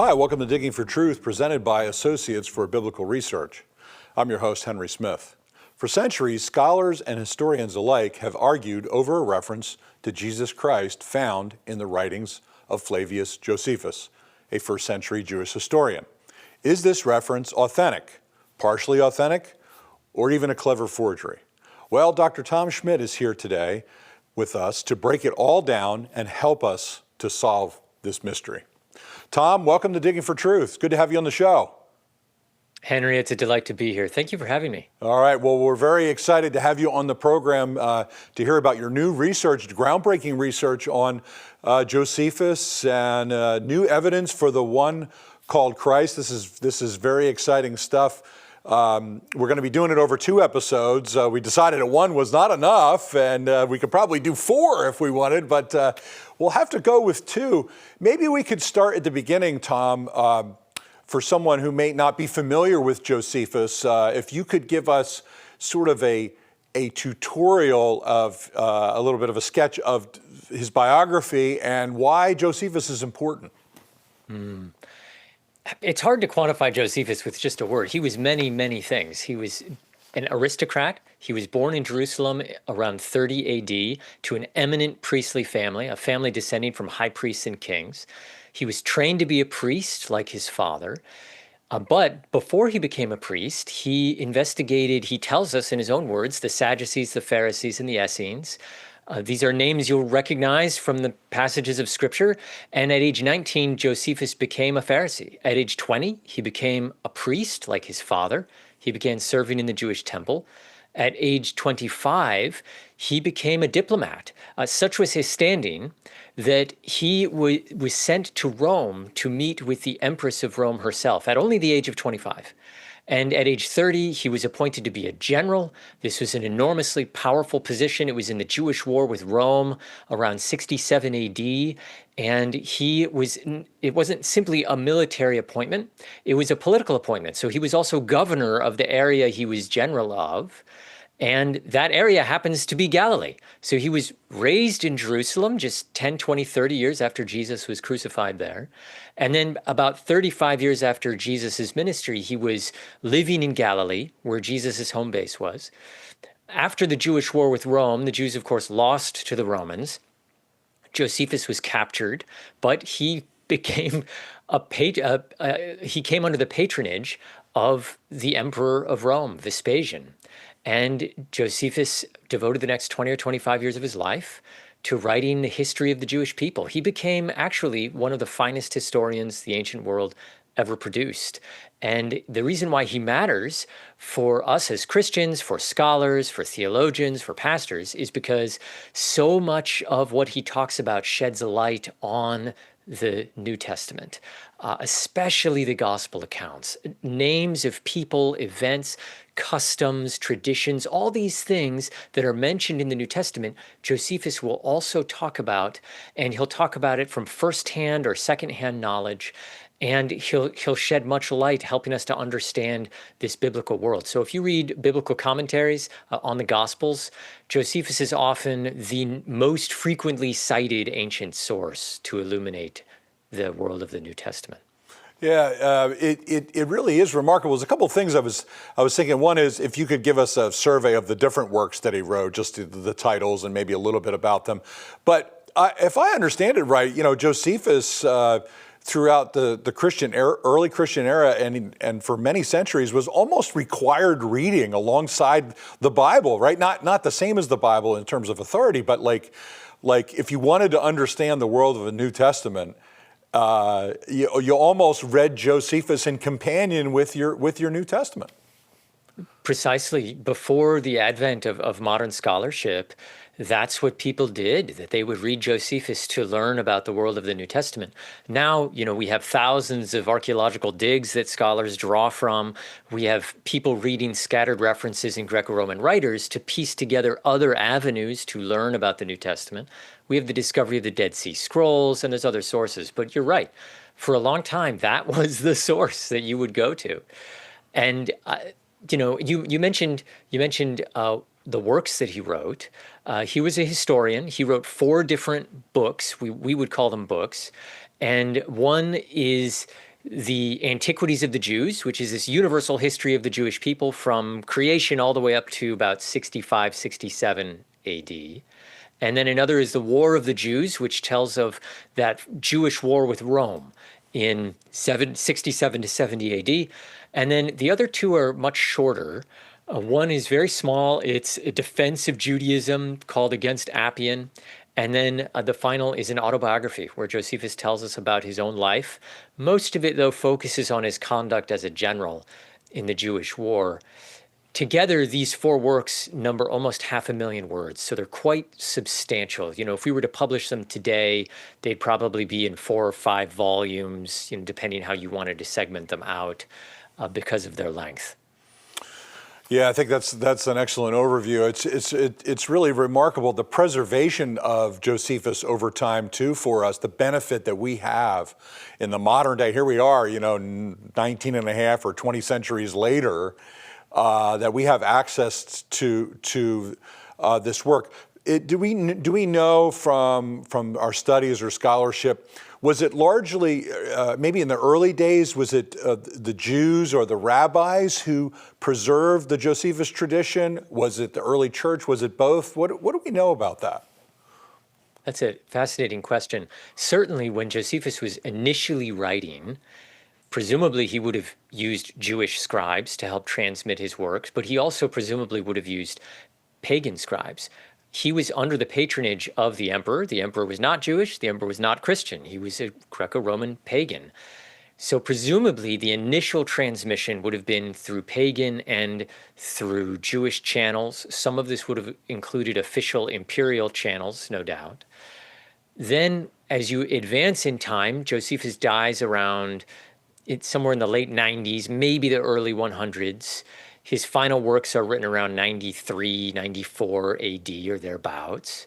Hi, welcome to Digging for Truth, presented by Associates for Biblical Research. I'm your host, Henry Smith. For centuries, scholars and historians alike have argued over a reference to Jesus Christ found in the writings of Flavius Josephus, a first century Jewish historian. Is this reference authentic, partially authentic, or even a clever forgery? Well, Dr. Tom Schmidt is here today with us to break it all down and help us to solve this mystery. Tom, welcome to Digging for Truth. Good to have you on the show. Henry, it's a delight to be here. Thank you for having me. All right. Well, we're very excited to have you on the program to hear about your new research, groundbreaking research on Josephus and new evidence for the one called Christ. This is very exciting stuff. We're going to be doing it over 2 episodes. We decided that 1 was not enough, and we could probably do 4 if we wanted, but we'll have to go with 2. Maybe we could start at the beginning, Tom, for someone who may not be familiar with Josephus. If you could give us sort of a tutorial of a little bit of a sketch of his biography and why Josephus is important. It's hard to quantify Josephus with just a word. He was many, many things. He was an aristocrat. He was born in Jerusalem around 30 AD to an eminent priestly family, a family descending from high priests and kings. He was trained to be a priest like his father. But before he became a priest, he investigated, he tells us in his own words, the Sadducees, the Pharisees, and the Essenes. These are names you'll recognize from the passages of Scripture. And at age 19, Josephus became a Pharisee. At age 20, he became a priest like his father. He began serving in the Jewish temple. At age 25, he became a diplomat. Such was his standing that he was sent to Rome to meet with the Empress of Rome herself at only the age of 25. And at age 30, he was appointed to be a general. This was an enormously powerful position. It was in the Jewish war with Rome around 67 AD. And it wasn't simply a military appointment, it was a political appointment. So he was also governor of the area he was general of. And that area happens to be Galilee. So he was raised in Jerusalem just 10, 20, 30 years after Jesus was crucified there. And then about 35 years after Jesus' ministry, he was living in Galilee, where Jesus' home base was. After the Jewish war with Rome, the Jews, of course, lost to the Romans. Josephus was captured, but he became he came under the patronage of the emperor of Rome, Vespasian. And Josephus devoted the next 20 or 25 years of his life to writing the history of the Jewish people. He became actually one of the finest historians the ancient world ever produced. And the reason why he matters for us as Christians, for scholars, for theologians, for pastors, is because so much of what he talks about sheds a light on the New Testament, especially the gospel accounts, names of people, events, customs, traditions, all these things that are mentioned in the New Testament, Josephus will also talk about, and he'll talk about it from firsthand or secondhand knowledge. And he'll shed much light, helping us to understand this biblical world. So if you read biblical commentaries on the Gospels, Josephus is often the most frequently cited ancient source to illuminate the world of the New Testament. Yeah, it really is remarkable. There's a couple of things I was thinking. One is if you could give us a survey of the different works that he wrote, just the titles and maybe a little bit about them. But if I understand it right, Josephus throughout the Christian era, early Christian era, and for many centuries was almost required reading alongside the Bible, right? Not the same as the Bible in terms of authority, but like if you wanted to understand the world of the New Testament, you almost read Josephus in companion with your New Testament. Precisely. Before the advent of modern scholarship, that's what people did, that they would read Josephus to learn about the world of the New Testament. Now, we have thousands of archaeological digs that scholars draw from. We have people reading scattered references in Greco-Roman writers to piece together other avenues to learn about the New Testament. We have the discovery of the Dead Sea Scrolls, and there's other sources. But you're right. For a long time, that was the source that you would go to. And you mentioned the works that he wrote. He was a historian. He wrote 4 different books. We would call them books. And one is the Antiquities of the Jews, which is this universal history of the Jewish people from creation all the way up to about 65, 67 AD. And then another is the War of the Jews, which tells of that Jewish war with Rome in 67 to 70 AD. And then the other two are much shorter. One is very small. It's a defense of Judaism called Against Appian. And then the final is an autobiography where Josephus tells us about his own life. Most of it, though, focuses on his conduct as a general in the Jewish war. Together, these four works number almost 500,000 words, so they're quite substantial. You know, if we were to publish them today, they'd probably be in 4 or 5 volumes, you know, depending how you wanted to segment them out because of their length. Yeah, I think that's an excellent overview. It's really remarkable, the preservation of Josephus over time too for us, the benefit that we have in the modern day. Here we are, you know, 19 and a half or 20 centuries later, that we have access to this work. Do we know from our studies or scholarship, was it largely, maybe in the early days, was it the Jews or the rabbis who preserved the Josephus tradition? Was it the early church? Was it both? What do we know about that? That's a fascinating question. Certainly when Josephus was initially writing, presumably he would have used Jewish scribes to help transmit his works, but he also presumably would have used pagan scribes. He was under the patronage of the emperor. The emperor was not Jewish. The emperor was not Christian. He was a Greco-Roman pagan. So presumably the initial transmission would have been through pagan and through Jewish channels. Some of this would have included official imperial channels, no doubt. Then as you advance in time, Josephus dies around somewhere in the late 90s, maybe the early 100s. His final works are written around 93, 94 AD or thereabouts.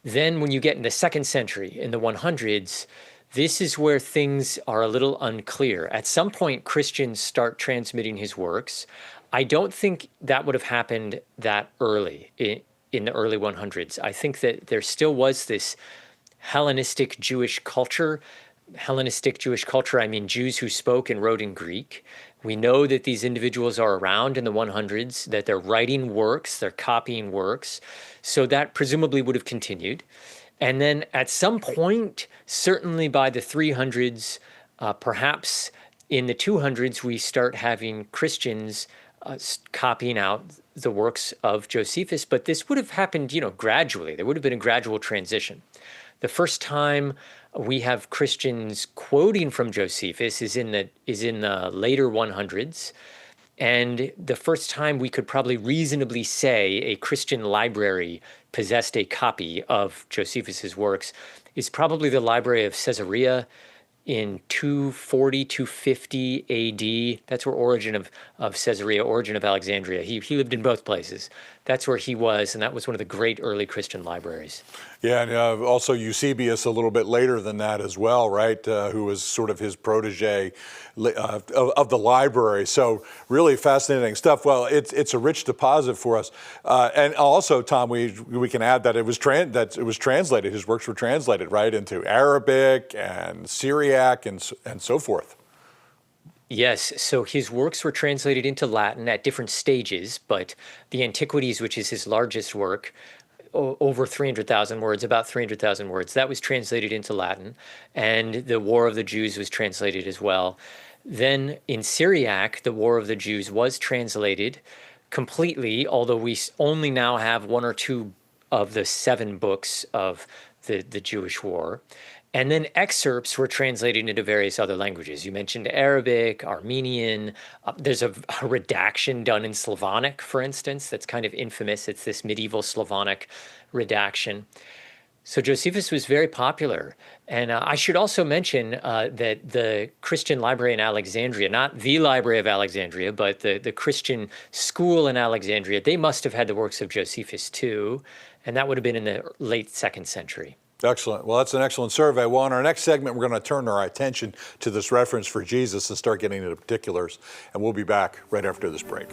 Then when you get in the second century, in the 100s, this is where things are a little unclear. At some point, Christians start transmitting his works. I don't think that would have happened that early, in the early 100s. I think that there still was this Hellenistic Jewish culture. Hellenistic Jewish culture, I mean Jews who spoke and wrote in Greek. We know that these individuals are around in the 100s, that they're writing works, they're copying works. So that presumably would have continued. And then at some point, certainly by the 300s, perhaps in the 200s, we start having Christians copying out the works of Josephus. But this would have happened, you know, gradually. There would have been a gradual transition. The first time we have Christians quoting from Josephus is in the later 100s. And the first time we could probably reasonably say a Christian library possessed a copy of Josephus's works is probably the Library of Caesarea in 240, 250 AD. That's where Origen of Caesarea, Origen of Alexandria. He lived in both places. That's where he was, and that was one of the great early Christian libraries. Yeah, and also Eusebius a little bit later than that as well, right? Who was sort of his protege of the library. So really fascinating stuff. Well, it's a rich deposit for us, and also, Tom, we can add that it was translated. His works were translated right into Arabic and Syriac and so forth. Yes, so his works were translated into Latin at different stages, but the Antiquities, which is his largest work, over 300,000 words, about 300,000 words, that was translated into Latin, and the War of the Jews was translated as well. Then in Syriac, the War of the Jews was translated completely, although we only now have 1 or 2 of the 7 books of the Jewish War. And then excerpts were translated into various other languages. You mentioned Arabic, Armenian. There's a redaction done in Slavonic, for instance, that's kind of infamous. It's this medieval Slavonic redaction. So Josephus was very popular. And I should also mention that the Christian library in Alexandria, not the Library of Alexandria, but the Christian school in Alexandria, they must have had the works of Josephus too. And that would have been in the late 2nd century. Excellent. Well, that's an excellent survey. Well, in our next segment, we're going to turn our attention to this reference for Jesus and start getting into particulars. And we'll be back right after this break.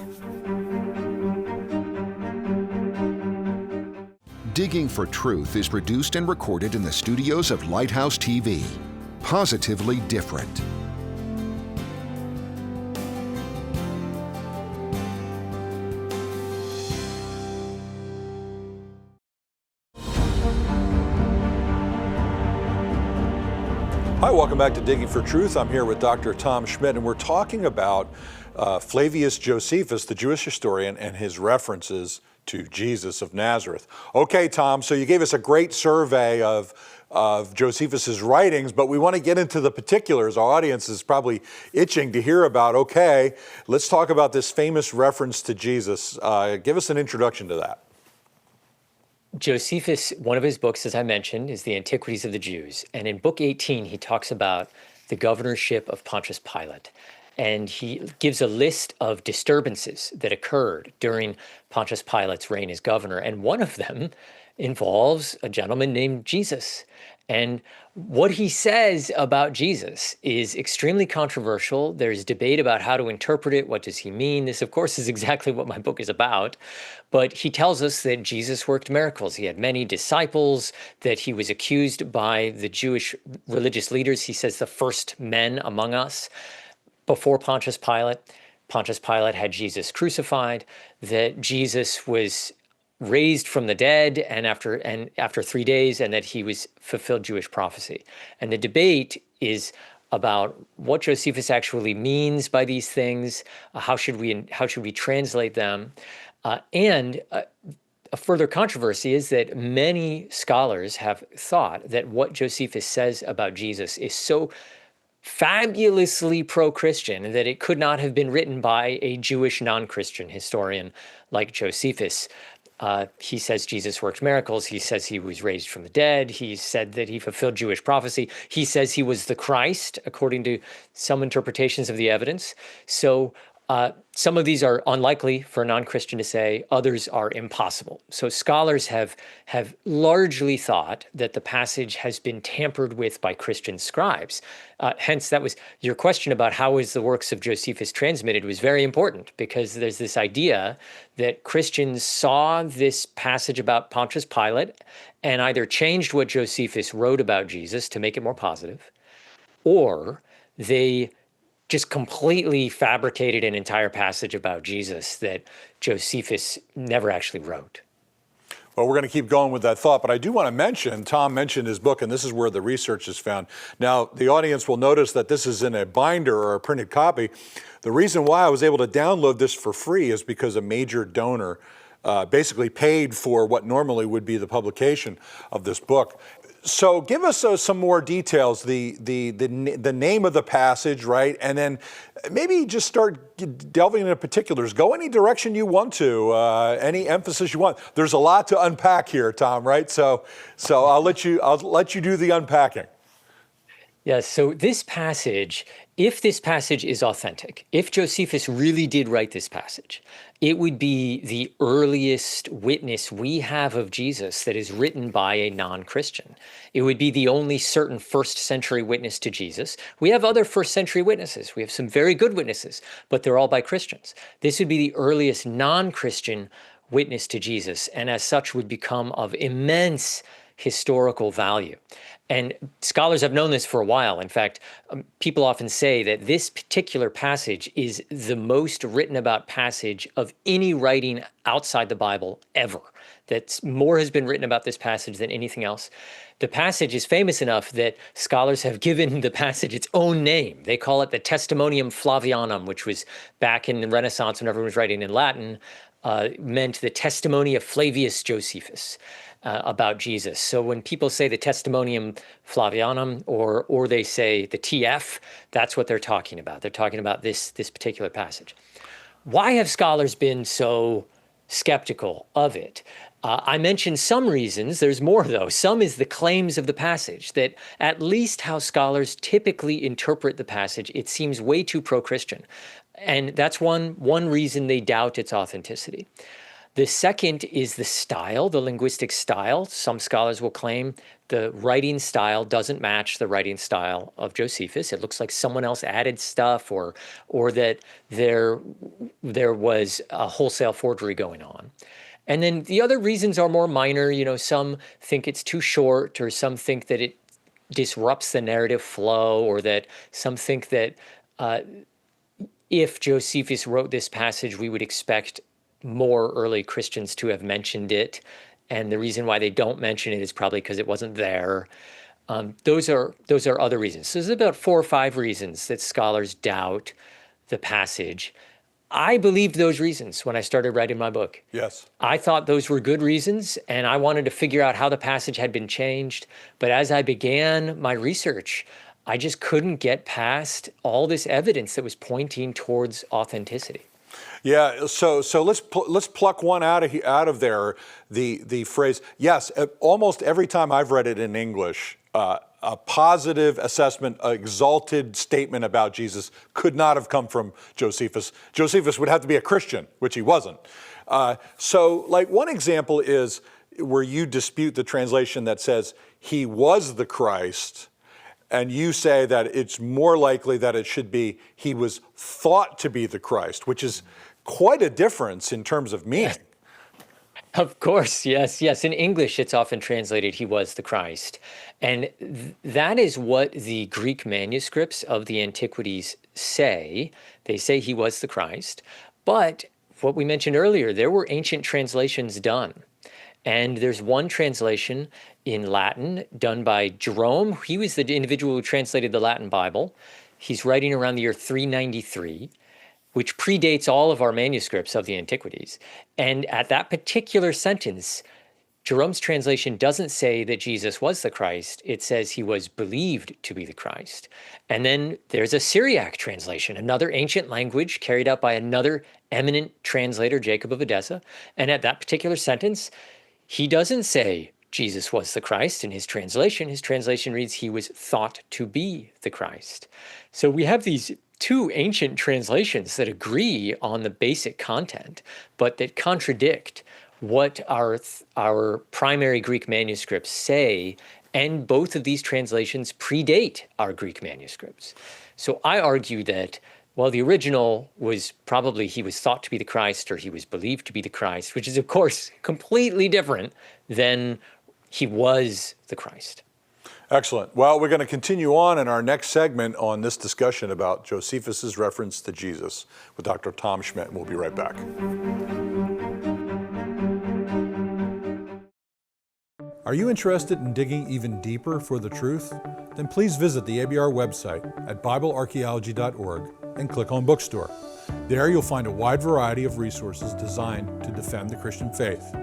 Digging for Truth is produced and recorded in the studios of Lighthouse TV. Positively different. Hi, welcome back to Digging for Truth. I'm here with Dr. Tom Schmidt, and we're talking about Flavius Josephus, the Jewish historian, and his references to Jesus of Nazareth. Okay, Tom, so you gave us a great survey of Josephus's writings, but we want to get into the particulars. Our audience is probably itching to hear about, okay, let's talk about this famous reference to Jesus. Give us an introduction to that. Josephus, one of his books, as I mentioned, is the Antiquities of the Jews. And in book 18, he talks about the governorship of Pontius Pilate. And he gives a list of disturbances that occurred during Pontius Pilate's reign as governor. And one of them involves a gentleman named Jesus. And what he says about Jesus is extremely controversial. There's debate about how to interpret it. What does he mean? This, of course, is exactly what my book is about. But he tells us that Jesus worked miracles. He had many disciples, that he was accused by the Jewish religious leaders. He says the first men among us before Pontius Pilate. Pontius Pilate had Jesus crucified, that Jesus was raised from the dead and after 3 days, and that he was fulfilled Jewish prophecy. And the debate is about what Josephus actually means by these things. How should we translate them? And a further controversy is that many scholars have thought that what Josephus says about Jesus is so fabulously pro-Christian that it could not have been written by a Jewish non-Christian historian like Josephus. He says Jesus worked miracles. He says he was raised from the dead. He said that he fulfilled Jewish prophecy. He says he was the Christ, according to some interpretations of the evidence. So some of these are unlikely for a non-Christian to say. Others are impossible. So scholars have largely thought that the passage has been tampered with by Christian scribes. Hence, that was your question about how is the works of Josephus transmitted was very important, because there's this idea that Christians saw this passage about Pontius Pilate and either changed what Josephus wrote about Jesus to make it more positive, or they just completely fabricated an entire passage about Jesus that Josephus never actually wrote. Well, we're going to keep going with that thought, but I do want to mention, Tom mentioned his book, and this is where the research is found. Now, the audience will notice that this is in a binder or a printed copy. The reason why I was able to download this for free is because a major donor basically paid for what normally would be the publication of this book. So give us some more details, the name of the passage, right? And then maybe just start delving into particulars. Go any direction you want to, any emphasis you want. There's a lot to unpack here, Tom, right? So I'll let you do the unpacking. Yes, so this passage, if this passage is authentic, if Josephus really did write this passage, it would be the earliest witness we have of Jesus that is written by a non-Christian. It would be the only certain first century witness to Jesus. We have other first century witnesses. We have some very good witnesses, but they're all by Christians. This would be the earliest non-Christian witness to Jesus, and as such would become of immense historical value. And scholars have known this for a while. In fact, people often say that this particular passage is the most written about passage of any writing outside the Bible ever. That more has been written about this passage than anything else. The passage is famous enough that scholars have given the passage its own name. They call it the Testimonium Flavianum, which was back in the Renaissance when everyone was writing in Latin, meant the testimony of Flavius Josephus. About Jesus. So when people say the Testimonium Flavianum or they say the TF, that's what they're talking about. They're talking about this particular passage. Why have scholars been so skeptical of it? I mentioned some reasons. There's more, though. Some is the claims of the passage, that at least how scholars typically interpret the passage, it seems way too pro-Christian. And that's one reason they doubt its authenticity. The second is the style, the linguistic style. Some scholars will claim the writing style doesn't match the writing style of Josephus. It looks like someone else added stuff, or that there was a wholesale forgery going on. And then the other reasons are more minor. You know, some think it's too short, or some think that it disrupts the narrative flow, or that some think that if Josephus wrote this passage, we would expect more early Christians to have mentioned it. And the reason why they don't mention it is probably because it wasn't there. Those are other reasons. So there's about 4 or 5 reasons that scholars doubt the passage. I believed those reasons when I started writing my book. Yes. I thought those were good reasons, and I wanted to figure out how the passage had been changed. But as I began my research, I just couldn't get past all this evidence that was pointing towards authenticity. Yeah, so let's pluck one out of there. The phrase, yes, almost every time I've read it in English, a positive assessment, an exalted statement about Jesus could not have come from Josephus. Josephus would have to be a Christian, which he wasn't. So, like, one example is where you dispute the translation that says he was the Christ, and you say that it's more likely that it should be he was thought to be the Christ, which is quite a difference in terms of meaning. Of course, yes. In English, it's often translated, he was the Christ. And that is what the Greek manuscripts of the Antiquities say. They say he was the Christ. But what we mentioned earlier, there were ancient translations done. And there's one translation in Latin done by Jerome. He was the individual who translated the Latin Bible. He's writing around the year 393. Which predates all of our manuscripts of the Antiquities. And at that particular sentence, Jerome's translation doesn't say that Jesus was the Christ. It says he was believed to be the Christ. And then there's a Syriac translation, another ancient language carried out by another eminent translator, Jacob of Edessa. And at that particular sentence, he doesn't say Jesus was the Christ in his translation. His translation reads, he was thought to be the Christ. So we have these 2 ancient translations that agree on the basic content, but that contradict what our primary Greek manuscripts say, and both of these translations predate our Greek manuscripts. So I argue that while the original was probably he was thought to be the Christ or he was believed to be the Christ, which is of course completely different than he was the Christ. Excellent. Well, we're going to continue on in our next segment on this discussion about Josephus's reference to Jesus with Dr. Tom Schmidt, and we'll be right back. Are you interested in digging even deeper for the truth? Then please visit the ABR website at BibleArchaeology.org and click on Bookstore. There you'll find a wide variety of resources designed to defend the Christian faith.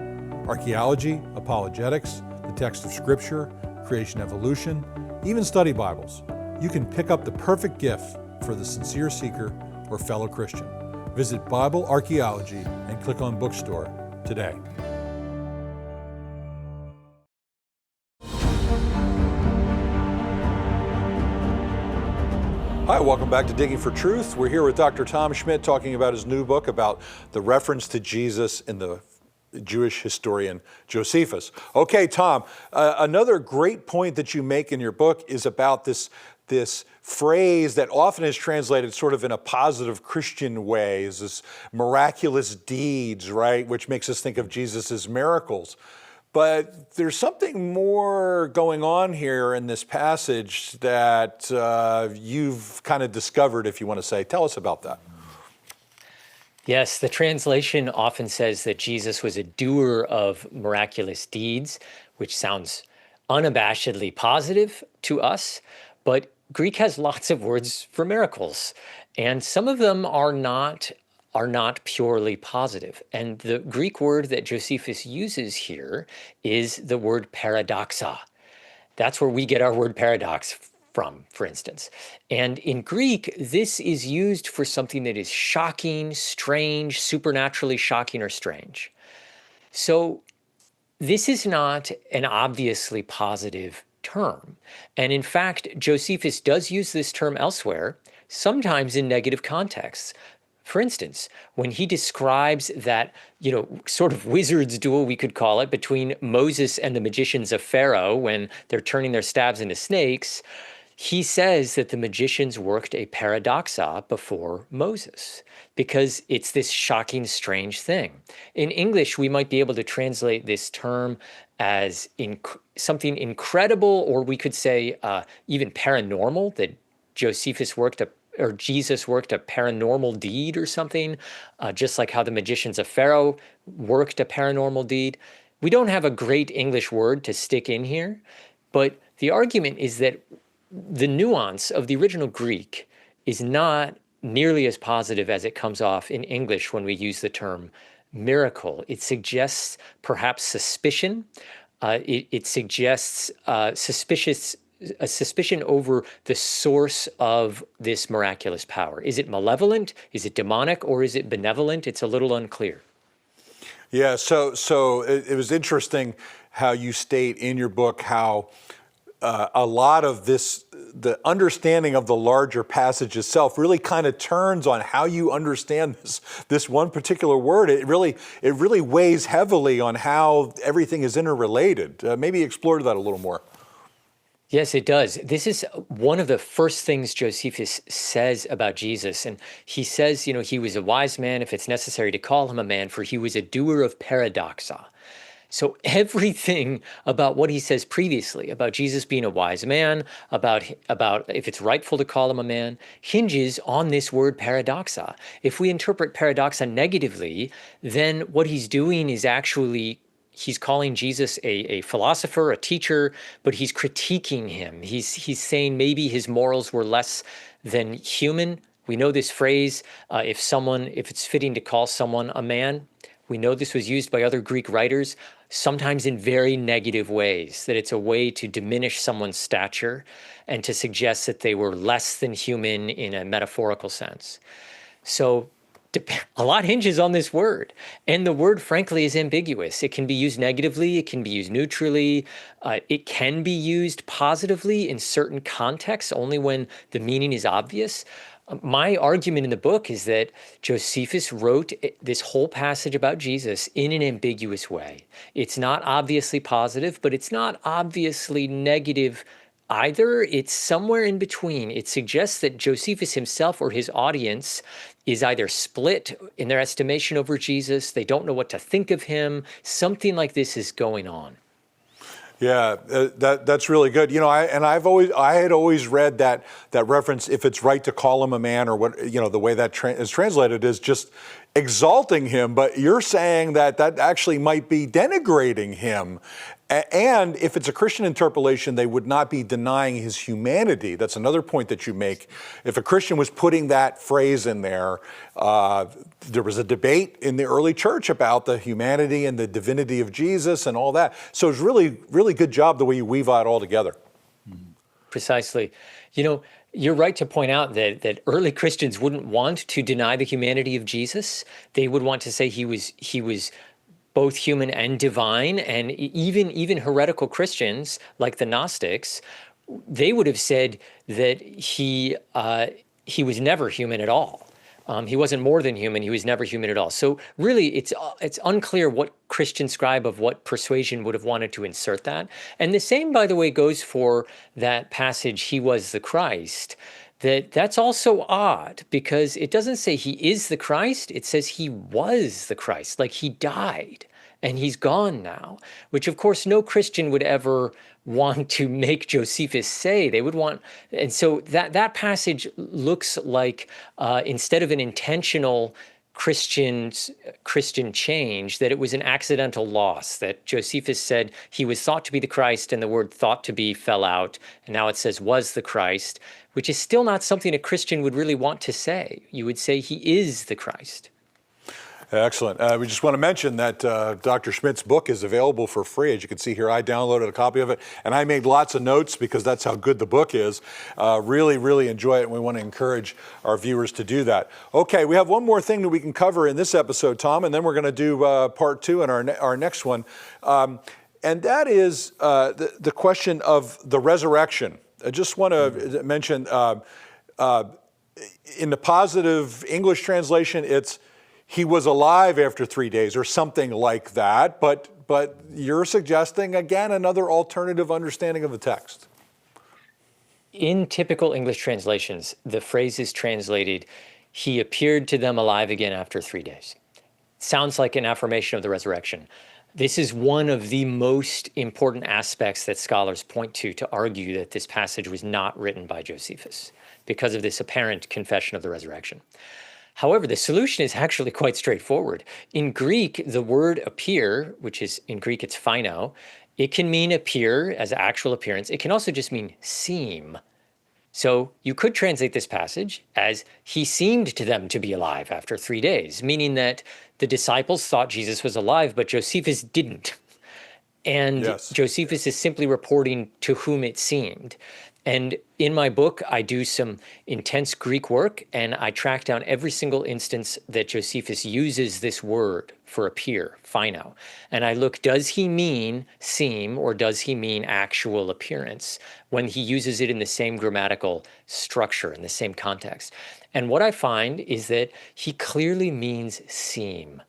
Archaeology, apologetics, the text of Scripture, creation evolution, even study Bibles. You can pick up the perfect gift for the sincere seeker or fellow Christian. Visit Bible Archaeology and click on Bookstore today. Hi, welcome back to Digging for Truth. We're here with Dr. Tom Schmidt talking about his new book about the reference to Jesus in the Jewish historian Josephus. Okay, Tom, another great point that you make in your book is about this phrase that often is translated sort of in a positive Christian way, is this miraculous deeds, right? Which makes us think of Jesus' miracles. But there's something more going on here in this passage that you've kind of discovered, if you want to say. Tell us about that. Yes, the translation often says that Jesus was a doer of miraculous deeds, which sounds unabashedly positive to us, but Greek has lots of words for miracles, and some of them are not purely positive. And the Greek word that Josephus uses here is the word paradoxa. That's where we get our word paradox from, for instance. And in Greek, this is used for something that is shocking, strange, supernaturally shocking or strange. So this is not an obviously positive term. And in fact, Josephus does use this term elsewhere, sometimes in negative contexts. For instance, when he describes that, sort of wizard's duel, we could call it, between Moses and the magicians of Pharaoh when they're turning their staves into snakes, he says that the magicians worked a paradoxa before Moses because it's this shocking, strange thing. In English, we might be able to translate this term as something incredible, or we could say even paranormal, that Jesus worked a paranormal deed or something, just like how the magicians of Pharaoh worked a paranormal deed. We don't have a great English word to stick in here, But the argument is that the nuance of the original Greek is not nearly as positive as it comes off in English when we use the term miracle. It suggests perhaps suspicion. It suggests a suspicion over the source of this miraculous power. Is it malevolent? Is it demonic? Or is it benevolent? It's a little unclear. Yeah, so it was interesting how you state in your book how a lot of this, the understanding of the larger passage itself really kind of turns on how you understand this one particular word. It really weighs heavily on how everything is interrelated. Maybe explore that a little more. Yes, it does. This is one of the first things Josephus says about Jesus. And he says, he was a wise man, if it's necessary to call him a man, for he was a doer of paradoxa. So everything about what he says previously about Jesus being a wise man, about if it's rightful to call him a man, hinges on this word paradoxa. If we interpret paradoxa negatively, then what he's doing is actually he's calling Jesus a philosopher, a teacher, but he's critiquing him. He's saying maybe his morals were less than human. We know this phrase, if it's fitting to call someone a man. We know this was used by other Greek writers, sometimes in very negative ways, that it's a way to diminish someone's stature and to suggest that they were less than human in a metaphorical sense. So a lot hinges on this word. And the word, frankly, is ambiguous. It can be used negatively. It can be used neutrally. It can be used positively in certain contexts, only when the meaning is obvious. My argument in the book is that Josephus wrote this whole passage about Jesus in an ambiguous way. It's not obviously positive, but it's not obviously negative either. It's somewhere in between. It suggests that Josephus himself or his audience is either split in their estimation over Jesus. They don't know what to think of him. Something like this is going on. Yeah, that's really good. I had always read that reference, if it's right to call him a man, or what, the way that is translated is just exalting him. But you're saying that actually might be denigrating him. And if it's a Christian interpolation, they would not be denying his humanity. That's another point that you make. If a Christian was putting that phrase in there, there was a debate in the early church about the humanity and the divinity of Jesus and all that. So it's really, really good job the way you weave it all together. Precisely. You're right to point out that early Christians wouldn't want to deny the humanity of Jesus. They would want to say he was both human and divine, and even heretical Christians like the Gnostics, they would have said that he was never human at all. He wasn't more than human. He was never human at all. So really, it's unclear what Christian scribe of what persuasion would have wanted to insert that. And the same, by the way, goes for that passage, "He was the Christ." That's also odd, because it doesn't say he is the Christ. It says he was the Christ, like he died and he's gone now, which of course no Christian would ever want to make Josephus say. They would want, and so that passage looks like instead of an intentional Christian change, that it was an accidental loss, that Josephus said he was thought to be the Christ and the word thought to be fell out, and now it says was the Christ, which is still not something a Christian would really want to say. You would say he is the Christ. Excellent. We just want to mention that Dr. Schmidt's book is available for free. As you can see here, I downloaded a copy of it, and I made lots of notes because that's how good the book is. Really, really enjoy it, and we want to encourage our viewers to do that. Okay, we have one more thing that we can cover in this episode, Tom, and then we're going to do part two in our next one. And that is the question of the resurrection. I just want to mention, in the positive English translation, it's he was alive after 3 days or something like that. But you're suggesting, again, another alternative understanding of the text. In typical English translations, the phrase is translated, he appeared to them alive again after 3 days. Sounds like an affirmation of the resurrection. This is one of the most important aspects that scholars point to argue that this passage was not written by Josephus, because of this apparent confession of the resurrection. However, the solution is actually quite straightforward. In Greek, the word appear, which is in Greek it's phino, It can mean appear as actual appearance. It can also just mean seem. So you could translate this passage as he seemed to them to be alive after 3 days, meaning that the disciples thought Jesus was alive, but Josephus didn't. And Yes. Josephus is simply reporting to whom it seemed. And in my book, I do some intense Greek work, and I track down every single instance that Josephus uses this word for appear, phino. And I look, does he mean seem, or does he mean actual appearance when he uses it in the same grammatical structure, in the same context? And what I find is that he clearly means seem.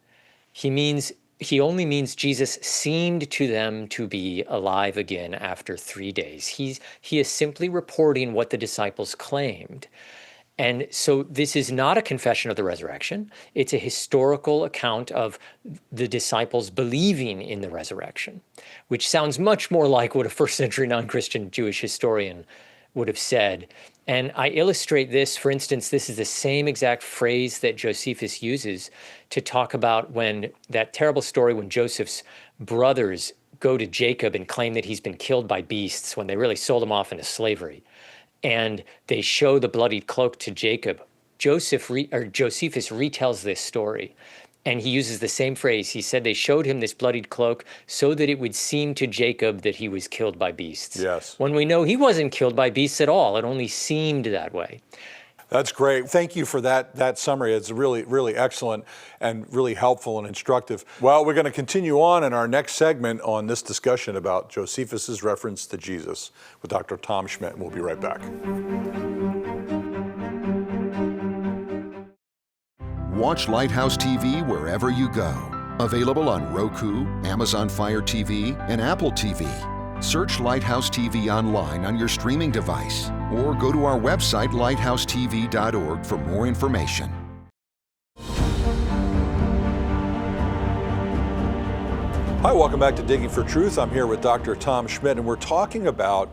He only means Jesus seemed to them to be alive again after 3 days. He is simply reporting what the disciples claimed. And so this is not a confession of the resurrection. It's a historical account of the disciples believing in the resurrection, which sounds much more like what a first century non-Christian Jewish historian would have said. And I illustrate this, for instance, this is the same exact phrase that Josephus uses to talk about when that terrible story when Joseph's brothers go to Jacob and claim that he's been killed by beasts when they really sold him off into slavery. And they show the bloodied cloak to Jacob. Josephus retells this story. And he uses the same phrase. He said they showed him this bloodied cloak so that it would seem to Jacob that he was killed by beasts. Yes. When we know he wasn't killed by beasts at all. It only seemed that way. That's great. Thank you for that summary. It's really, really excellent and really helpful and instructive. Well, we're going to continue on in our next segment on this discussion about Josephus's reference to Jesus with Dr. Tom Schmidt. We'll be right back. Watch Lighthouse TV wherever you go. Available on Roku, Amazon Fire TV, and Apple TV. Search Lighthouse TV online on your streaming device or go to our website lighthousetv.org for more information. Hi, welcome back to Digging for Truth. I'm here with Dr. Tom Schmidt, and we're talking about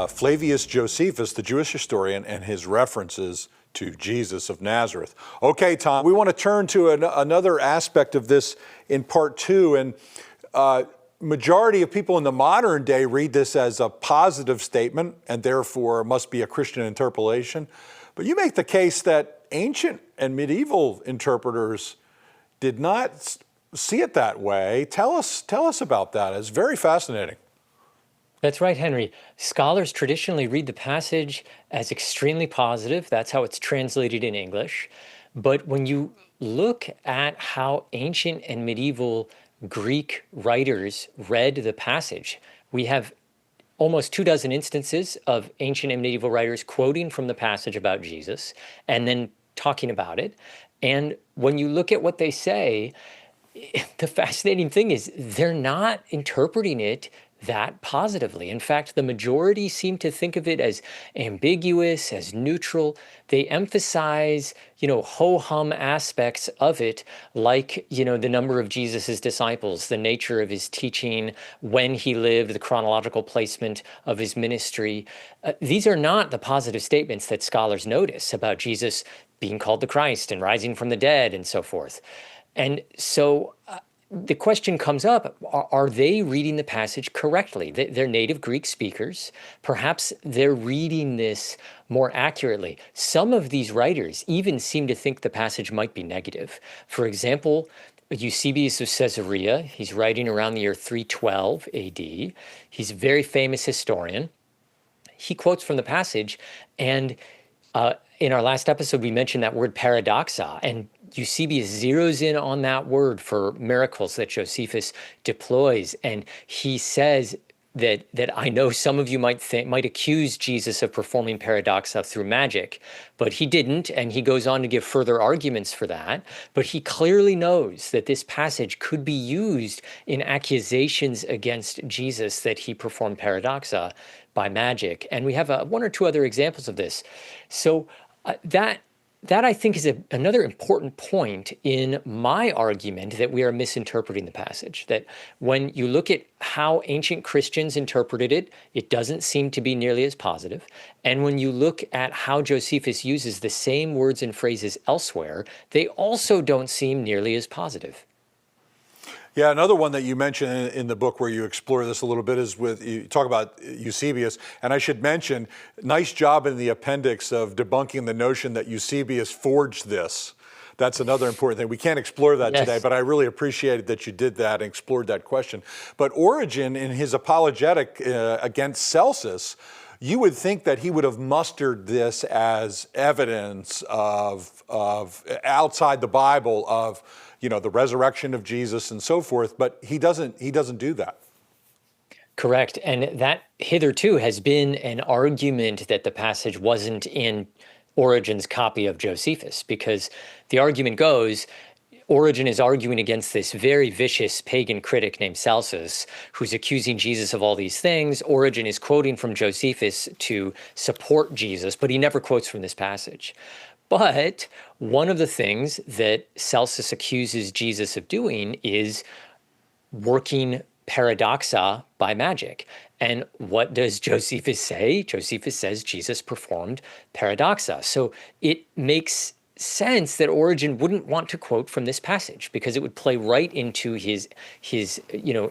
Flavius Josephus, the Jewish historian, and his references to Jesus of Nazareth. Okay, Tom, we want to turn to another aspect of this in part two, and majority of people in the modern day read this as a positive statement and therefore must be a Christian interpolation. But you make the case that ancient and medieval interpreters did not see it that way. Tell us about that. It's very fascinating. That's right, Henry. Scholars traditionally read the passage as extremely positive. That's how it's translated in English. But when you look at how ancient and medieval Greek writers read the passage, we have almost 24 instances of ancient and medieval writers quoting from the passage about Jesus and then talking about it. And when you look at what they say, the fascinating thing is they're not interpreting it that positively. In fact, the majority seem to think of it as ambiguous, as neutral. They emphasize, ho-hum aspects of it, like, the number of Jesus's disciples, the nature of his teaching, when he lived, the chronological placement of his ministry. These are not the positive statements that scholars notice about Jesus being called the Christ and rising from the dead and so forth. And so the question comes up, are they reading the passage correctly? They're native Greek speakers. Perhaps they're reading this more accurately. Some of these writers even seem to think the passage might be negative. For example, Eusebius of Caesarea, he's writing around the year 312 AD. He's a very famous historian. He quotes from the passage, and in our last episode, we mentioned that word paradoxa, and Eusebius zeroes in on that word for miracles that Josephus deploys. And he says that I know some of you might accuse Jesus of performing paradoxa through magic, but he didn't. And he goes on to give further arguments for that. But he clearly knows that this passage could be used in accusations against Jesus that he performed paradoxa by magic. And we have one or two other examples of this. So that I think is another important point in my argument that we are misinterpreting the passage, that when you look at how ancient Christians interpreted it, it doesn't seem to be nearly as positive. And when you look at how Josephus uses the same words and phrases elsewhere, they also don't seem nearly as positive. Yeah, another one that you mention in the book where you explore this a little bit is you talk about Eusebius. And I should mention, nice job in the appendix of debunking the notion that Eusebius forged this. That's another important thing. We can't explore that today, but I really appreciated that you did that and explored that question. But Origen, in his apologetic against Celsus, you would think that he would have mustered this as evidence of outside the Bible of, the resurrection of Jesus and so forth, but he doesn't do that. Correct. And that hitherto has been an argument that the passage wasn't in Origen's copy of Josephus, because the argument goes, Origen is arguing against this very vicious pagan critic named Celsus, who's accusing Jesus of all these things. Origen is quoting from Josephus to support Jesus, but he never quotes from this passage. But one of the things that Celsus accuses Jesus of doing is working paradoxa by magic. And what does Josephus say? Josephus says Jesus performed paradoxa. So it makes sense that Origen wouldn't want to quote from this passage, because it would play right into his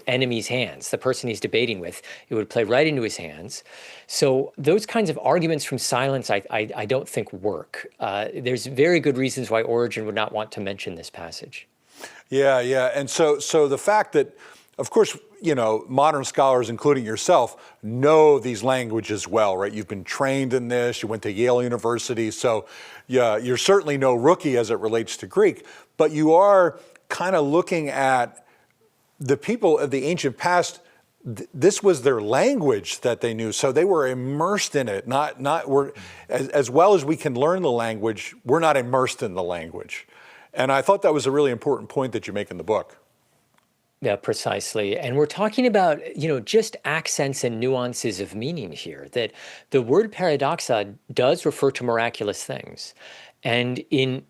enemy's hands, the person he's debating with. It would play right into his hands. So those kinds of arguments from silence, I don't think work. There's very good reasons why Origen would not want to mention this passage. Yeah. And so the fact that, of course, modern scholars, including yourself, know these languages well, right? You've been trained in this. You went to Yale University. So yeah, you're certainly no rookie as it relates to Greek, but you are kind of looking at the people of the ancient past. This was their language that they knew. So they were immersed in it. As well as we can learn the language, we're not immersed in the language. And I thought that was a really important point that you make in the book. Yeah, precisely. And we're talking about, just accents and nuances of meaning here, that the word paradoxa does refer to miraculous things. And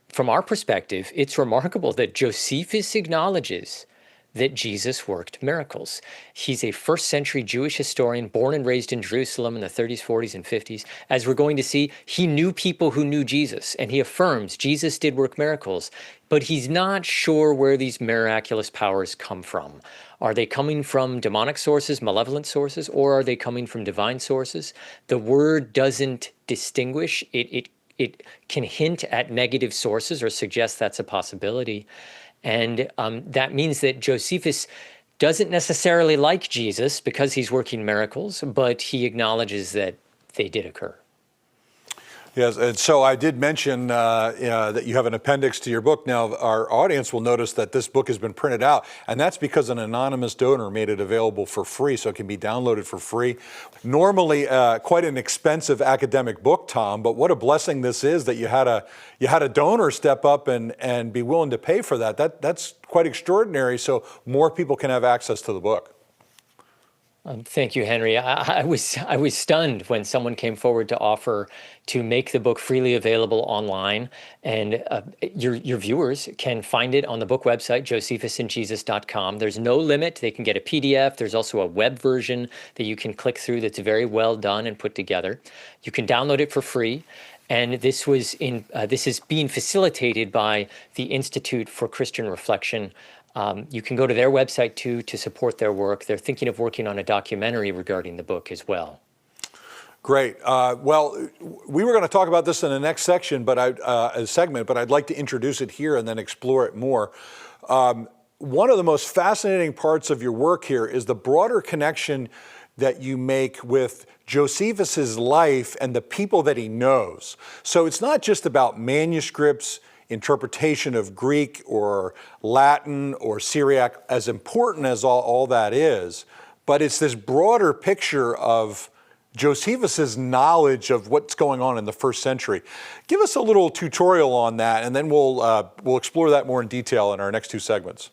from our perspective, it's remarkable that Josephus acknowledges that Jesus worked miracles. He's a first century Jewish historian, born and raised in Jerusalem in the 30s, 40s, and 50s. As we're going to see, he knew people who knew Jesus, and he affirms Jesus did work miracles, but he's not sure where these miraculous powers come from. Are they coming from demonic sources, malevolent sources, or are they coming from divine sources? The word doesn't distinguish. It can hint at negative sources or suggest that's a possibility. And that means that Josephus doesn't necessarily like Jesus because he's working miracles, but he acknowledges that they did occur. Yes, and so I did mention that you have an appendix to your book. Now, our audience will notice that this book has been printed out, and that's because an anonymous donor made it available for free, so it can be downloaded for free. Normally, quite an expensive academic book, Tom, but what a blessing this is that you had a donor step up and be willing to pay for that. That's quite extraordinary, so more people can have access to the book. Thank you, Henry. I was stunned when someone came forward to offer to make the book freely available online, and your viewers can find it on the book website, josephusandjesus.com. There's no limit. They can get a PDF. There's also a web version that you can click through that's very well done and put together. You can download it for free. And this is being facilitated by the Institute for Christian Reflection. You can go to their website too to support their work. They're thinking of working on a documentary regarding the book as well. Great. Well, we were going to talk about this in the next section, but I'd like to introduce it here and then explore it more. One of the most fascinating parts of your work here is the broader connection that you make with Josephus's life and the people that he knows. So it's not just about manuscripts, interpretation of Greek or Latin or Syriac, as important as all that is, but it's this broader picture of Josephus's knowledge of what's going on in the first century. Give us a little tutorial on that, and then we'll explore that more in detail in our next two segments.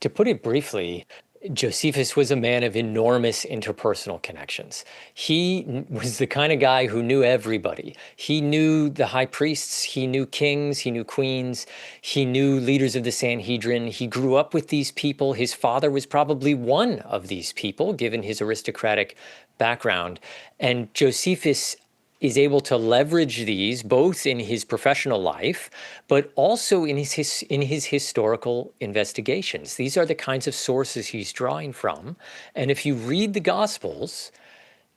To put it briefly, Josephus was a man of enormous interpersonal connections. He was the kind of guy who knew everybody. He knew the high priests, he knew kings, he knew queens, he knew leaders of the Sanhedrin. He grew up with these people. His father was probably one of these people, given his aristocratic background. And Josephus is able to leverage these both in his professional life, but also in his historical investigations. These are the kinds of sources he's drawing from. And if you read the Gospels,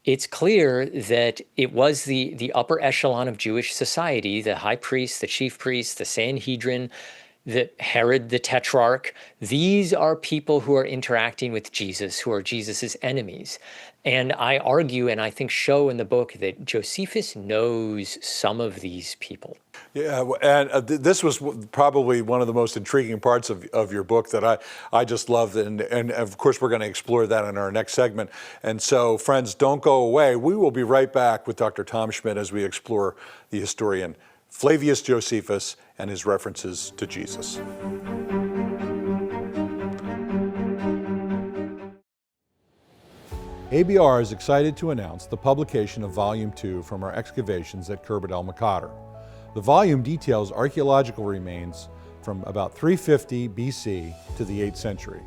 it's clear that it was the upper echelon of Jewish society, the high priests, the chief priests, the Sanhedrin, the Herod the Tetrarch. These are people who are interacting with Jesus, who are Jesus's enemies. And I argue, and I think show in the book, that Josephus knows some of these people. Yeah, and this was probably one of the most intriguing parts of your book that I just loved, and of course we're going to explore that in our next segment. And so, friends, don't go away. We will be right back with Dr. Tom Schmidt as we explore the historian Flavius Josephus and his references to Jesus. ABR is excited to announce the publication of Volume 2 from our excavations at Khirbet el-Maqadir. The volume details archaeological remains from about 350 BC to the 8th century.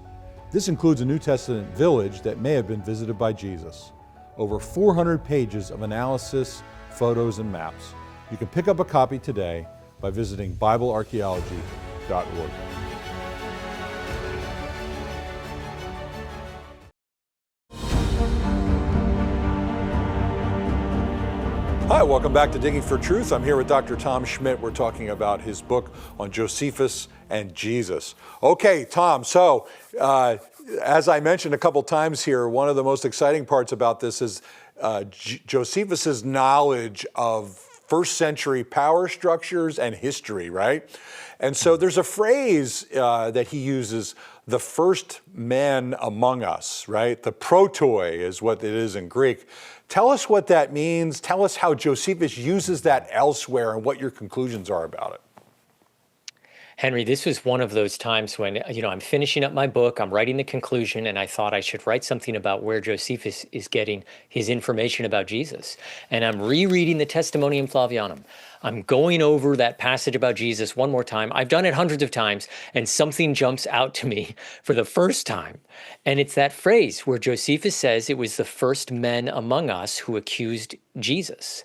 This includes a New Testament village that may have been visited by Jesus. Over 400 pages of analysis, photos, and maps. You can pick up a copy today by visiting BibleArchaeology.org. Hi, welcome back to Digging for Truth. I'm here with Dr. Tom Schmidt. We're talking about his book on Josephus and Jesus. Okay, Tom, so as I mentioned a couple times here, one of the most exciting parts about this is Josephus's knowledge of first century power structures and history, right? And so there's a phrase that he uses, the first men among us, right? The protoi is what it is in Greek. Tell us what that means. Tell us how Josephus uses that elsewhere and what your conclusions are about it. Henry, this was one of those times when, I'm finishing up my book, I'm writing the conclusion, and I thought I should write something about where Josephus is getting his information about Jesus. And I'm rereading the Testimonium Flavianum. I'm going over that passage about Jesus one more time. I've done it hundreds of times, and something jumps out to me for the first time. And it's that phrase where Josephus says it was the first men among us who accused Jesus.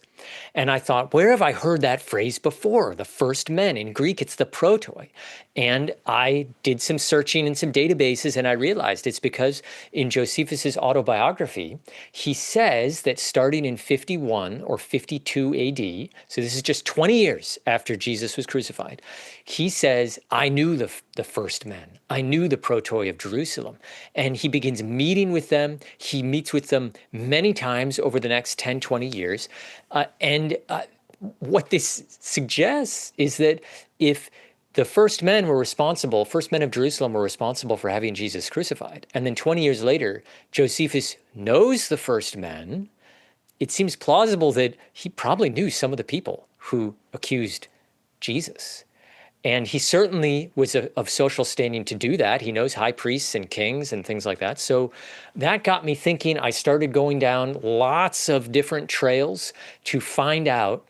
And I thought, where have I heard that phrase before? The first men. In Greek, it's the protoi. And I did some searching in some databases, and I realized it's because in Josephus's autobiography, he says that starting in 51 or 52 AD, so this is just 20 years after Jesus was crucified, he says, I knew the first men. I knew the protoi of Jerusalem. And he begins meeting with them. He meets with them many times over the next 10, 20 years. What this suggests is that if the first men of Jerusalem were responsible for having Jesus crucified, and then 20 years later, Josephus knows the first men, it seems plausible that he probably knew some of the people who accused Jesus. And he certainly was of social standing to do that. He knows high priests and kings and things like that. So that got me thinking. I started going down lots of different trails to find out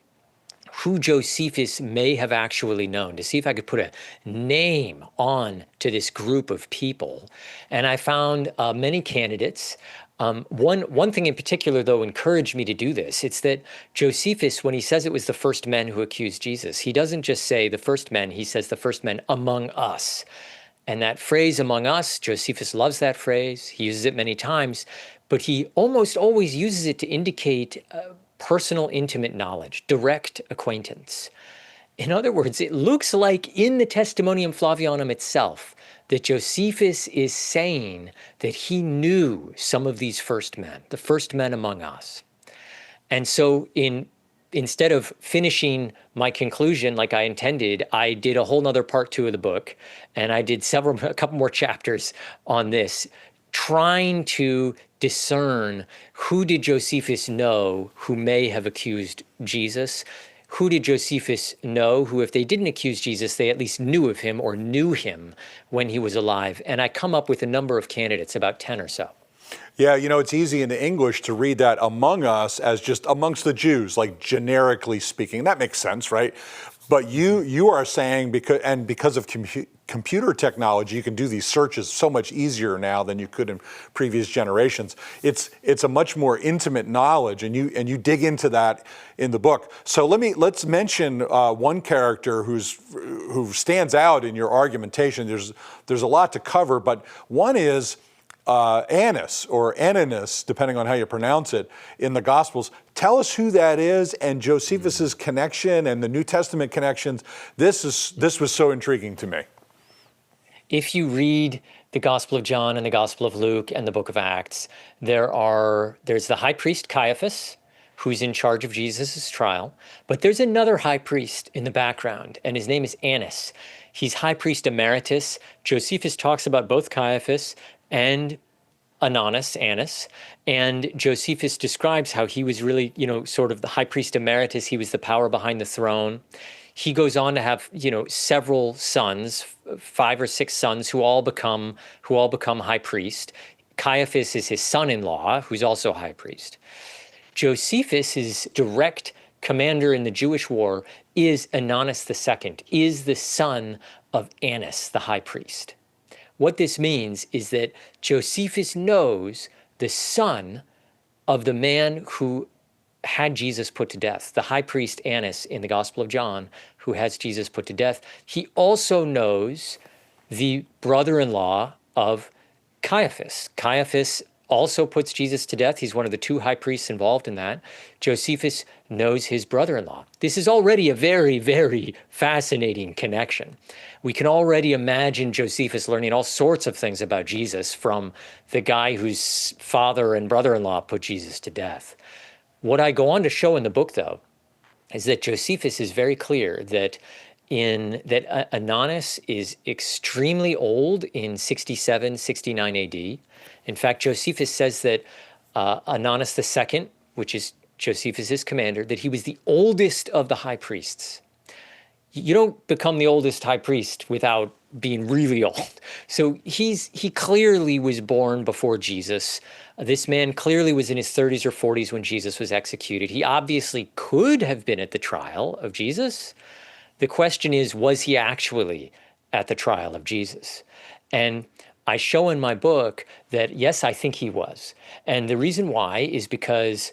who Josephus may have actually known, to see if I could put a name on to this group of people. And I found many candidates. One thing in particular, though, encouraged me to do this. It's that Josephus, when he says it was the first men who accused Jesus, he doesn't just say the first men, he says the first men among us. And that phrase among us, Josephus loves that phrase. He uses it many times, but he almost always uses it to indicate personal, intimate knowledge, direct acquaintance. In other words, it looks like in the Testimonium Flavianum itself that Josephus is saying that he knew some of these first men, the first men among us. And so instead of finishing my conclusion like I intended, I did a whole nother part 2 of the book, and I did a couple more chapters on this, trying to discern who did Josephus know who may have accused Jesus. Who did Josephus know who, if they didn't accuse Jesus, they at least knew of him or knew him when he was alive? And I come up with a number of candidates, about 10 or so. Yeah, it's easy in the English to read that among us as just amongst the Jews, like generically speaking. That makes sense, right? But you are saying because of computer technology, you can do these searches so much easier now than you could in previous generations. It's a much more intimate knowledge, and you dig into that in the book. So let's mention one character who stands out in your argumentation. There's a lot to cover, but one is Annas, or Ananias, depending on how you pronounce it, in the Gospels. Tell us who that is, and Josephus's connection and the New Testament connections. This was so intriguing to me. If you read the Gospel of John and the Gospel of Luke and the book of Acts, there's the high priest Caiaphas, who's in charge of Jesus' trial, but there's another high priest in the background, and his name is Annas. He's high priest emeritus. Josephus talks about both Caiaphas and Annas, and Josephus describes how he was really, sort of the high priest emeritus. He was the power behind the throne. He goes on to have, several sons, 5 or 6 sons who all become high priest. Caiaphas is his son-in-law, who's also high priest. Josephus's direct commander in the Jewish war is Ananias II, is the son of Annas, the high priest. What this means is that Josephus knows the son of the man who had Jesus put to death, the high priest Annas in the Gospel of John, who has Jesus put to death. He also knows the brother-in-law of Caiaphas. Caiaphas also puts Jesus to death. He's one of the 2 high priests involved in that. Josephus knows his brother-in-law. This is already a very, very fascinating connection. We can already imagine Josephus learning all sorts of things about Jesus from the guy whose father and brother-in-law put Jesus to death. What I go on to show in the book, though, is that Josephus is very clear that Ananias is extremely old in 67, 69 AD. In fact, Josephus says that Ananias II, which is Josephus's commander, that he was the oldest of the high priests. You don't become the oldest high priest without being really old. So he clearly was born before Jesus. This man clearly was in his 30s or 40s when Jesus was executed. He obviously could have been at the trial of Jesus. The question is, was he actually at the trial of Jesus? And I show in my book that, yes, I think he was. And the reason why is because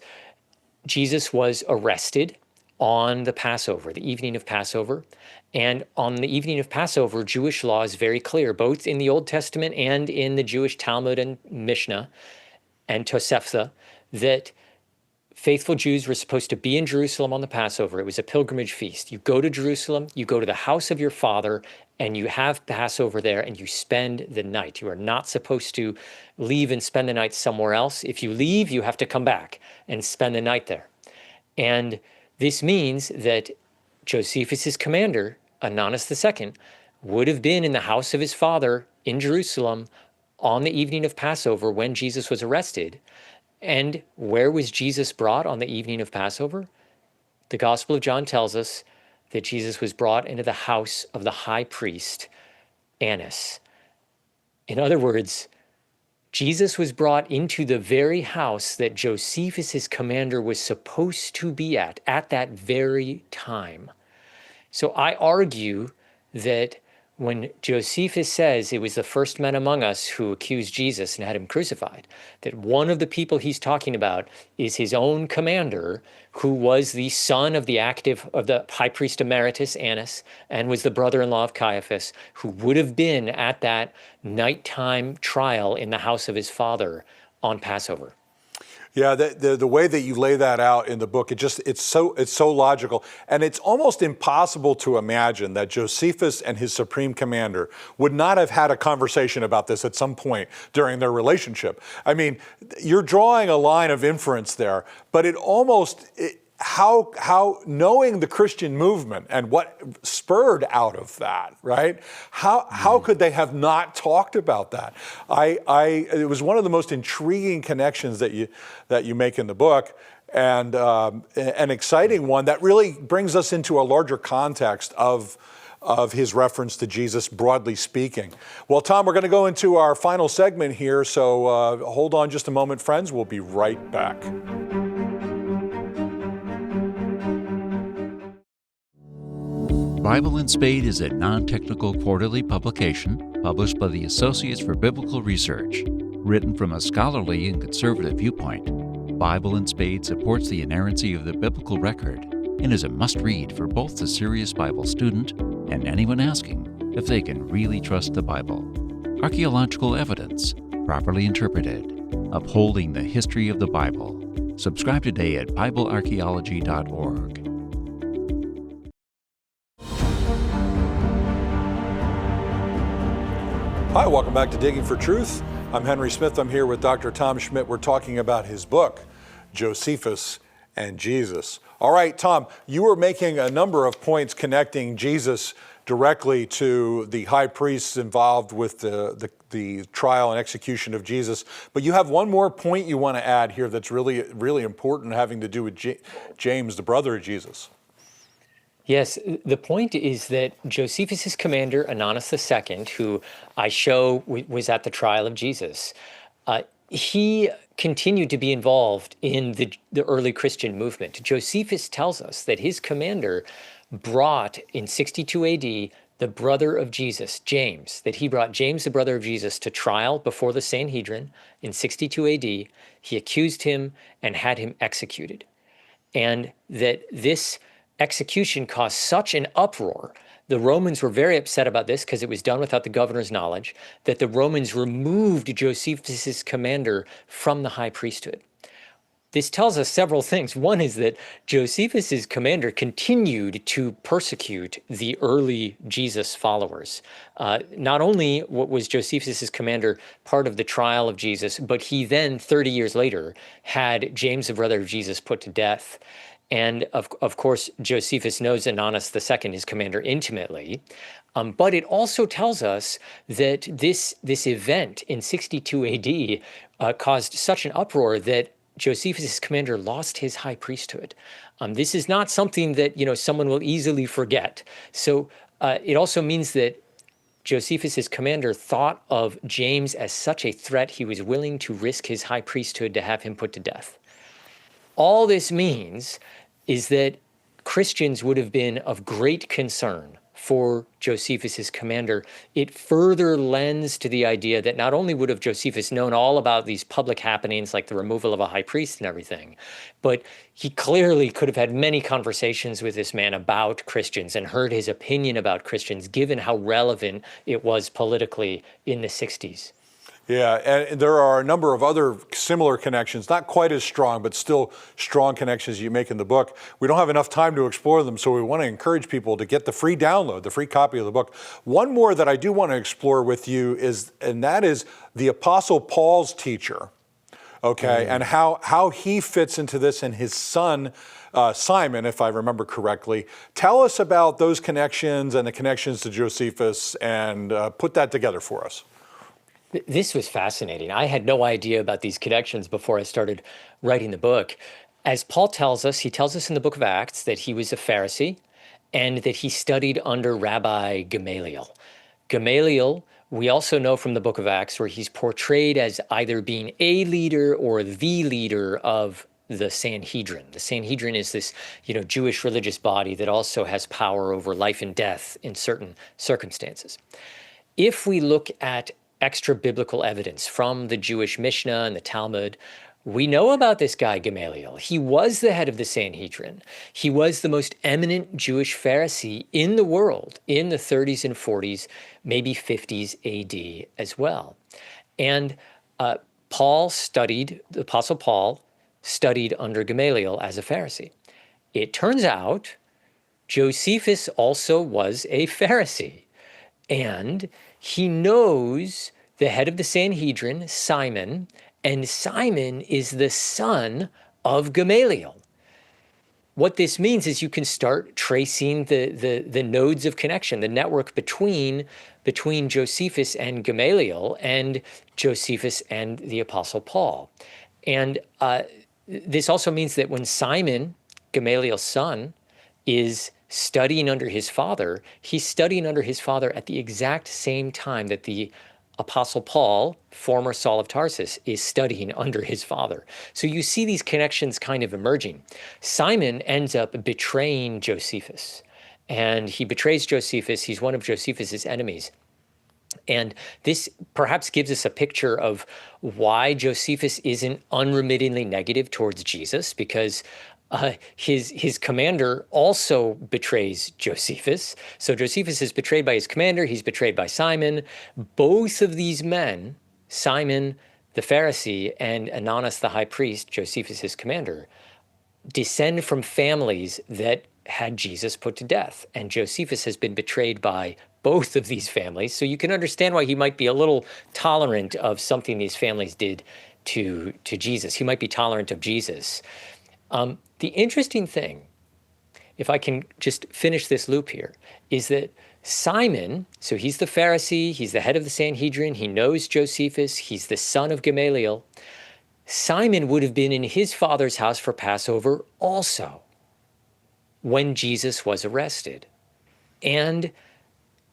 Jesus was arrested on the Passover, the evening of Passover. And on the evening of Passover, Jewish law is very clear, both in the Old Testament and in the Jewish Talmud and Mishnah and Tosefta, that faithful Jews were supposed to be in Jerusalem on the Passover. It was a pilgrimage feast. You go to Jerusalem, you go to the house of your father, and you have Passover there, and you spend the night. You are not supposed to leave and spend the night somewhere else. If you leave, you have to come back and spend the night there. And this means that Josephus's commander, Ananias II, would have been in the house of his father in Jerusalem on the evening of Passover when Jesus was arrested. And where was Jesus brought on the evening of Passover? The Gospel of John tells us that Jesus was brought into the house of the high priest, Annas. In other words, Jesus was brought into the very house that Josephus's commander was supposed to be at that very time. So I argue that when Josephus says it was the first men among us who accused Jesus and had him crucified, that one of the people he's talking about is his own commander, who was the son of the high priest emeritus, Annas, and was the brother-in-law of Caiaphas, who would have been at that nighttime trial in the house of his father on Passover. Yeah, the way that you lay that out in the book, it's so logical, and it's almost impossible to imagine that Josephus and his supreme commander would not have had a conversation about this at some point during their relationship. I mean, you're drawing a line of inference there, but how knowing the Christian movement and what spurred out of that, right? How could they have not talked about that? It was one of the most intriguing connections that you make in the book, and an exciting one that really brings us into a larger context of of his reference to Jesus, broadly speaking. Well, Tom, we're going to go into our final segment here, so hold on just a moment, friends. We'll be right back. Bible in Spade is a non-technical quarterly publication published by the Associates for Biblical Research. Written from a scholarly and conservative viewpoint, Bible in Spade supports the inerrancy of the biblical record and is a must-read for both the serious Bible student and anyone asking if they can really trust the Bible. Archaeological evidence, properly interpreted, upholding the history of the Bible. Subscribe today at BibleArchaeology.org. Hi, welcome back to Digging for Truth. I'm Henry Smith. I'm here with Dr. Tom Schmidt. We're talking about his book, Josephus and Jesus. All right, Tom, you were making a number of points connecting Jesus directly to the high priests involved with the trial and execution of Jesus. But you have one more point you want to add here that's really, really important, having to do with James, the brother of Jesus. Yes, the point is that Josephus's commander, Ananus II, who I show was at the trial of Jesus, he continued to be involved in the early Christian movement. Josephus tells us that his commander brought in 62 AD the brother of Jesus, James, that he brought James, the brother of Jesus, to trial before the Sanhedrin in 62 AD. He accused him and had him executed. And that this execution caused such an uproar. The Romans were very upset about this because it was done without the governor's knowledge, that the Romans removed Josephus's commander from the high priesthood. This tells us several things. One is that Josephus's commander continued to persecute the early Jesus followers. Not only was Josephus's commander part of the trial of Jesus, but he then, 30 years later, had James, the brother of Jesus, put to death. And of course, Josephus knows Ananus II, his commander, intimately. But it also tells us that this event in 62 AD caused such an uproar that Josephus' commander lost his high priesthood. This is not something that someone will easily forget. So it also means that Josephus' commander thought of James as such a threat, he was willing to risk his high priesthood to have him put to death. All this means is that Christians would have been of great concern for Josephus' commander. It further lends to the idea that not only would have Josephus known all about these public happenings like the removal of a high priest and everything, but he clearly could have had many conversations with this man about Christians and heard his opinion about Christians, given how relevant it was politically in the 60s. Yeah, and there are a number of other similar connections, not quite as strong, but still strong connections you make in the book. We don't have enough time to explore them, so we want to encourage people to get the free download, the free copy of the book. One more that I do want to explore with you is the Apostle Paul's teacher, okay, and how he fits into this and his son, Simon, if I remember correctly. Tell us about those connections and the connections to Josephus, and put that together for us. This was fascinating. I had no idea about these connections before I started writing the book. As Paul tells us, he tells us in the book of Acts that he was a Pharisee and that he studied under Rabbi Gamaliel. Gamaliel, we also know from the book of Acts, where he's portrayed as either being a leader or the leader of the Sanhedrin. The Sanhedrin is this, Jewish religious body that also has power over life and death in certain circumstances. If we look at extra biblical evidence from the Jewish Mishnah and the Talmud, we know about this guy Gamaliel. He was the head of the Sanhedrin. He was the most eminent Jewish Pharisee in the world in the 30s and 40s, maybe 50s AD as well. And the Apostle Paul studied under Gamaliel as a Pharisee. It turns out Josephus also was a Pharisee, and he knows the head of the Sanhedrin, Simon, and Simon is the son of Gamaliel. What this means is you can start tracing the nodes of connection, the network between Josephus and Gamaliel and Josephus and the Apostle Paul. And this also means that when Simon, Gamaliel's son, is studying under his father, he's studying under his father at the exact same time that the Apostle Paul, former Saul of Tarsus, is studying under his father. So you see these connections kind of emerging. Simon ends up betraying Josephus, and he betrays Josephus. He's one of Josephus's enemies. And this perhaps gives us a picture of why Josephus isn't unremittingly negative towards Jesus, because his commander also betrays Josephus. So Josephus is betrayed by his commander. He's betrayed by Simon. Both of these men, Simon the Pharisee and Ananus the high priest, Josephus's commander, descend from families that had Jesus put to death. And Josephus has been betrayed by both of these families. So you can understand why he might be a little tolerant of something these families did to Jesus. He might be tolerant of Jesus. The interesting thing, if I can just finish this loop here, is that Simon, so he's the Pharisee, he's the head of the Sanhedrin, he knows Josephus, he's the son of Gamaliel. Simon would have been in his father's house for Passover also when Jesus was arrested. And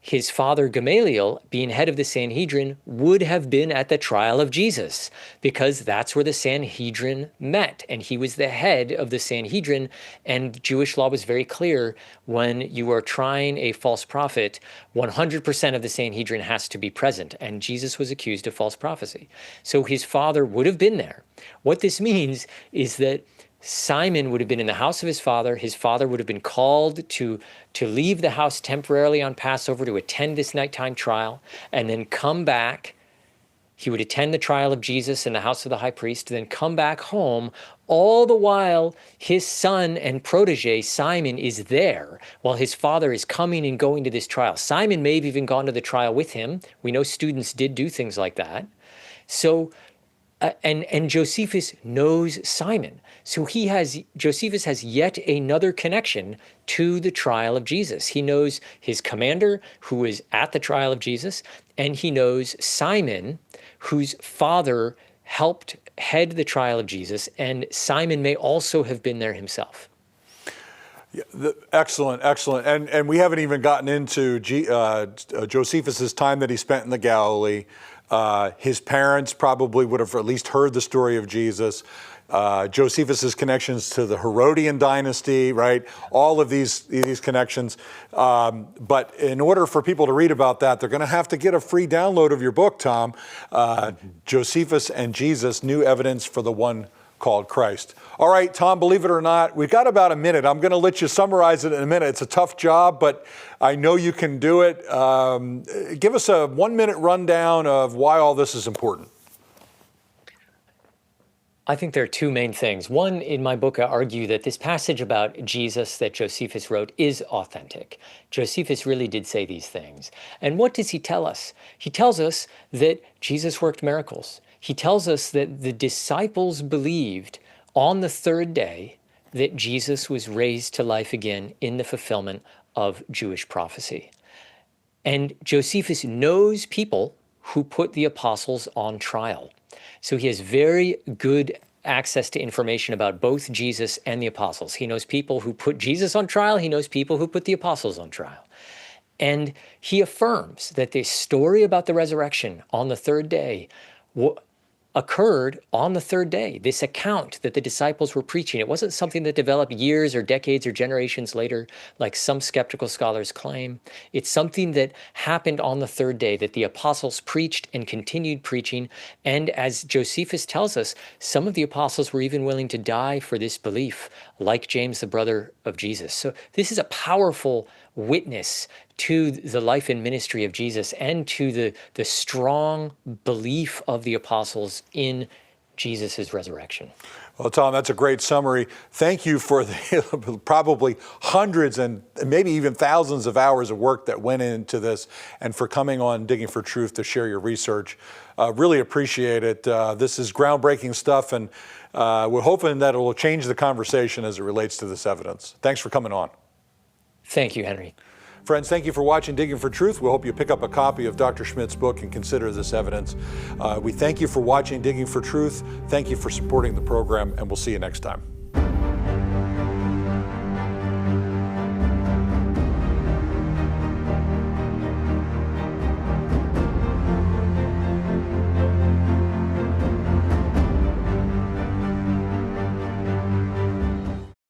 his father Gamaliel, being head of the Sanhedrin, would have been at the trial of Jesus, because that's where the Sanhedrin met, and he was the head of the Sanhedrin. And Jewish law was very clear: when you are trying a false prophet, 100% of the Sanhedrin has to be present, and Jesus was accused of false prophecy. So his father would have been there. What this means is that Simon would have been in the house of his father. His father would have been called to leave the house temporarily on Passover to attend this nighttime trial, and then come back. He would attend the trial of Jesus in the house of the high priest, then come back home. All the while, his son and protege, Simon, is there while his father is coming and going to this trial. Simon may have even gone to the trial with him. We know students did do things like that. So, and Josephus knows Simon. So Josephus has yet another connection to the trial of Jesus. He knows his commander, who was at the trial of Jesus, and he knows Simon, whose father helped head the trial of Jesus, and Simon may also have been there himself. Yeah, excellent. And we haven't even gotten into Josephus's time that he spent in the Galilee. His parents probably would have at least heard the story of Jesus. Josephus's connections to the Herodian dynasty, right? All of these connections. But in order for people to read about that, they're going to have to get a free download of your book, Tom. Josephus and Jesus, New Evidence for the One Called Christ. All right, Tom, believe it or not, we've got about a minute. I'm going to let you summarize it in a minute. It's a tough job, but I know you can do it. Give us a 1-minute rundown of why all this is important. I think there are two main things. One, in my book, I argue that this passage about Jesus that Josephus wrote is authentic. Josephus really did say these things. And what does he tell us? He tells us that Jesus worked miracles. He tells us that the disciples believed on the third day that Jesus was raised to life again in the fulfillment of Jewish prophecy. And Josephus knows people who put the apostles on trial. So he has very good access to information about both Jesus and the apostles. He knows people who put Jesus on trial. He knows people who put the apostles on trial. And he affirms that the story about the resurrection on the third day occurred on the third day. This account that the disciples were preaching, it wasn't something that developed years or decades or generations later, like some skeptical scholars claim. It's something that happened on the third day, that the apostles preached and continued preaching. And as Josephus tells us, some of the apostles were even willing to die for this belief, like James, the brother of Jesus. So this is a powerful witness to the life and ministry of Jesus and to the strong belief of the apostles in Jesus' resurrection. Well, Tom, that's a great summary. Thank you for the probably hundreds and maybe even thousands of hours of work that went into this, and for coming on Digging for Truth to share your research. Really appreciate it. This is groundbreaking stuff, and we're hoping that it will change the conversation as it relates to this evidence. Thanks for coming on. Thank you, Henry. Friends, thank you for watching Digging for Truth. We hope you pick up a copy of Dr. Schmidt's book and consider this evidence. We thank you for watching Digging for Truth. Thank you for supporting the program, and we'll see you next time.